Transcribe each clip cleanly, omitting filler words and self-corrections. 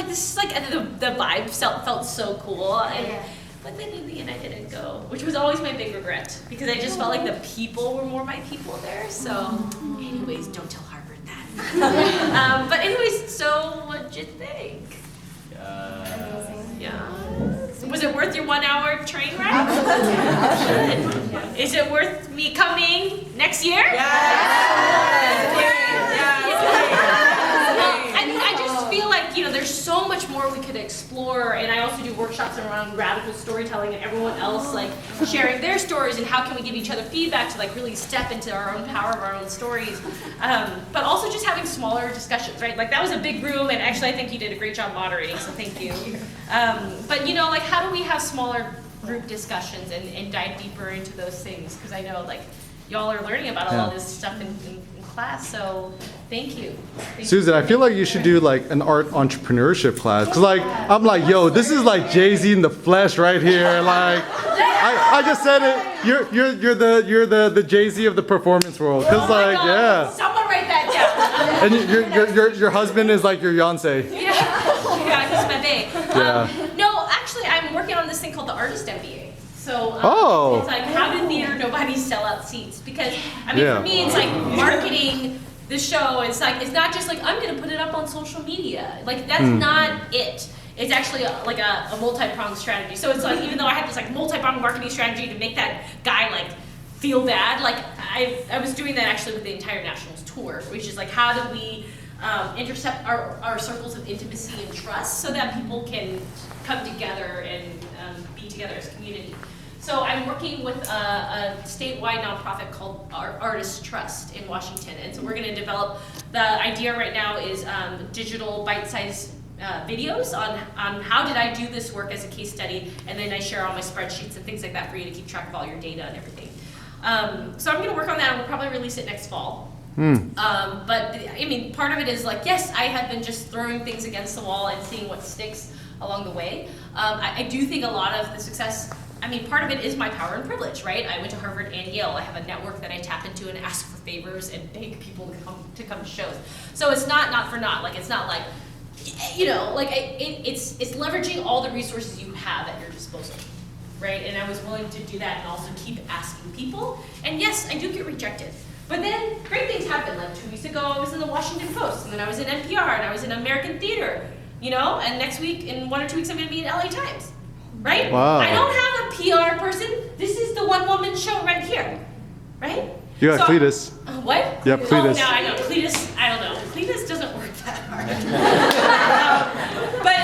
this is like, the vibe felt so cool. But then in the end I didn't go, which was always my big regret, because I just felt like the people were more my people there. So anyways, don't tell Harvard that. But anyways, so what'd you think? Yeah. Was it worth your 1 hour train ride? Absolutely. Is it worth me coming next year? I just feel like, there's so much more we could explore, and I also do workshops around radical storytelling and everyone else like sharing their stories and how can we give each other feedback to like really step into our own power of our own stories. But also just having smaller discussions, right? Like that was a big room, and actually I think you did a great job moderating, so thank you. But like how do we have smaller group discussions and dive deeper into those things? Because I know like y'all are learning about all this stuff in class, so thank you. Susan, I feel like you should do like an art entrepreneurship class, because like I'm like, yo, this is like Jay-Z in the flesh right here. Like I just said it. You're the Jay-Z of the performance world. Because someone write that down. And your husband is like your Yonsei. Yeah, he's my babe. No, actually, I'm working on this thing called the Artist MBA. So it's like, how do theater nobodies sell out seats? Because for me, it's like marketing the show. It's like, it's not just like I'm gonna put it up on social media. Like that's not it. It's actually like a multi-pronged strategy. So it's like, even though I have this like multi-pronged marketing strategy to make that guy like feel bad, like I was doing that actually with the entire Nationals tour, which is like, how do we intercept our circles of intimacy and trust so that people can come together and be together as a community. So I'm working with a statewide nonprofit called Artist Trust in Washington, and so we're going to develop, the idea right now is digital bite-sized videos on how did I do this work as a case study, and then I share all my spreadsheets and things like that for you to keep track of all your data and everything. So I'm going to work on that, and we'll probably release it next fall. But I mean, part of it is like, yes, I have been just throwing things against the wall and seeing what sticks along the way. I do think a lot of the success, part of it is my power and privilege, right? I went to Harvard and Yale. I have a network that I tap into and ask for favors and beg people to come to shows. So it's not for naught. Like, it's not like, it's leveraging all the resources you have at your disposal, right? And I was willing to do that and also keep asking people. And yes, I do get rejected. But then great things happen. Like 2 weeks ago, I was in the Washington Post, and then I was in NPR, and I was in American Theater, and next week, in 1 or 2 weeks, I'm going to be in LA Times, right? Wow. I don't have a PR person. This is the one-woman show right here, right? You got Cletus. What? Yep, Cletus. Oh, no, I know. Cletus, I don't know. Cletus doesn't work that hard. But,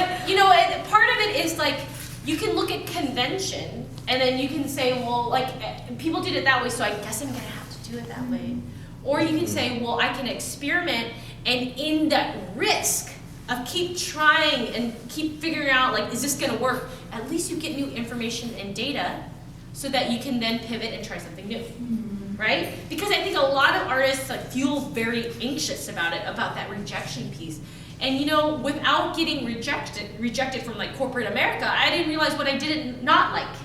part of it is like, you can look at convention, and then you can say, well, like, people did it that way, so I guess I'm going to have to do it that way. Or you can say, well, I can experiment, and in that risk of keep trying and keep figuring out, like, is this gonna work? At least you get new information and data so that you can then pivot and try something new, right? Because I think a lot of artists like feel very anxious about that rejection piece. And without getting rejected from like corporate America, I didn't realize what I didn't not like,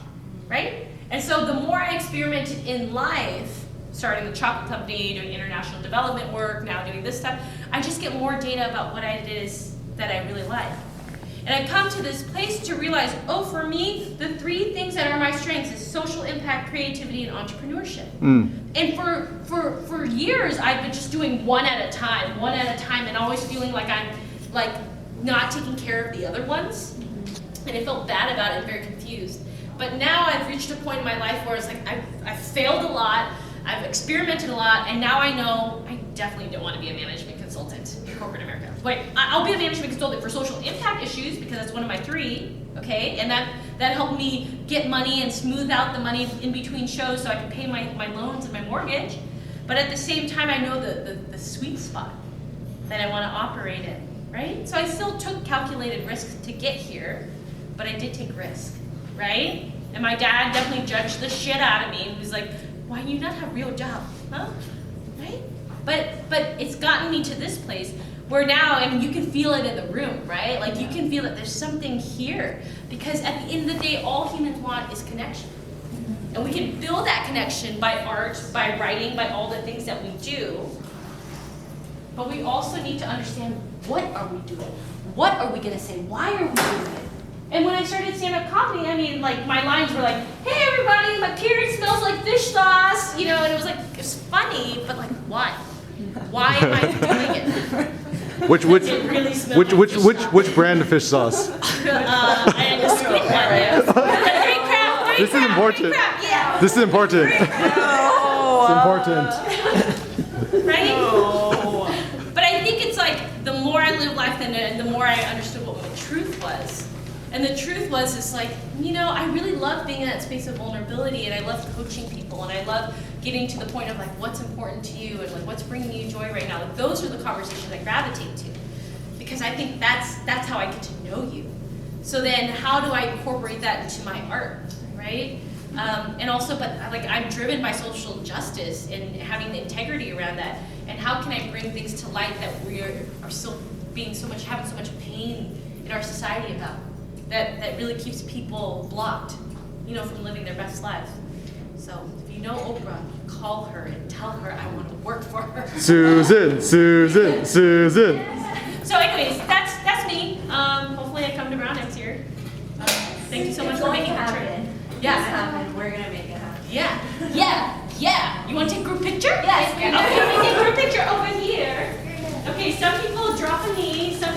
right? And so the more I experimented in life, starting the chocolate company, doing international development work, now doing this stuff, I just get more data about what it is that I really like. And I come to this place to realize, for me, the 3 things that are my strengths is social impact, creativity, and entrepreneurship. And for years, I've been just doing one at a time, and always feeling like I'm like not taking care of the other ones. And I felt bad about it and very confused. But now I've reached a point in my life where it's like I've failed a lot, I've experimented a lot, and now I know I definitely don't want to be a management consultant in corporate America. Wait, I'll be a management consultant for social impact issues because that's one of my 3, okay? And that helped me get money and smooth out the money in between shows so I can pay my loans and my mortgage. But at the same time, I know the sweet spot that I want to operate in, right? So I still took calculated risks to get here, but I did take risk, right? And my dad definitely judged the shit out of me. He was like, why do you not have a real job, huh? Right? But it's gotten me to this place where now, you can feel it in the room, right? Like you can feel that there's something here. Because at the end of the day, all humans want is connection. And we can build that connection by art, by writing, by all the things that we do. But we also need to understand, what are we doing? what are we gonna say? Why are we doing it? And when I started stand-up comedy, I mean, like, my lines were like, hey, everybody, my period smells like fish sauce, you know, and it was like, it's funny, but like, why? Why am I doing it? Which It really smells like fish sauce. which brand of fish sauce? And the squid one, yeah. Great crab, great This is crab, important. great crab, yeah. This is important. It's important. Right? But I think it's like, the more I live life, then the more I understood what my truth was. And the truth was, it's like, you know, I really love being in that space of vulnerability, and I love coaching people, and I love getting to the point of like, what's important to you, and like, what's bringing you joy right now. Like, those are the conversations I gravitate to, because I think that's how I get to know you. So then, how do I incorporate that into my art, right? And also, but like, I'm driven by social justice and having the integrity around that. And how can I bring things to light that we are still having so much pain in our society about? That really keeps people blocked, you know, from living their best lives. So if you know Oprah, call her and tell her I want to work for her. Susan. So anyways, that's me. Hopefully I come to Brown next year. Thank you so much for making it happen. Yeah. We're gonna make it happen. Yeah. You want to take a group picture? Yes. Okay, we take a group picture over here. Okay, some people drop a knee, some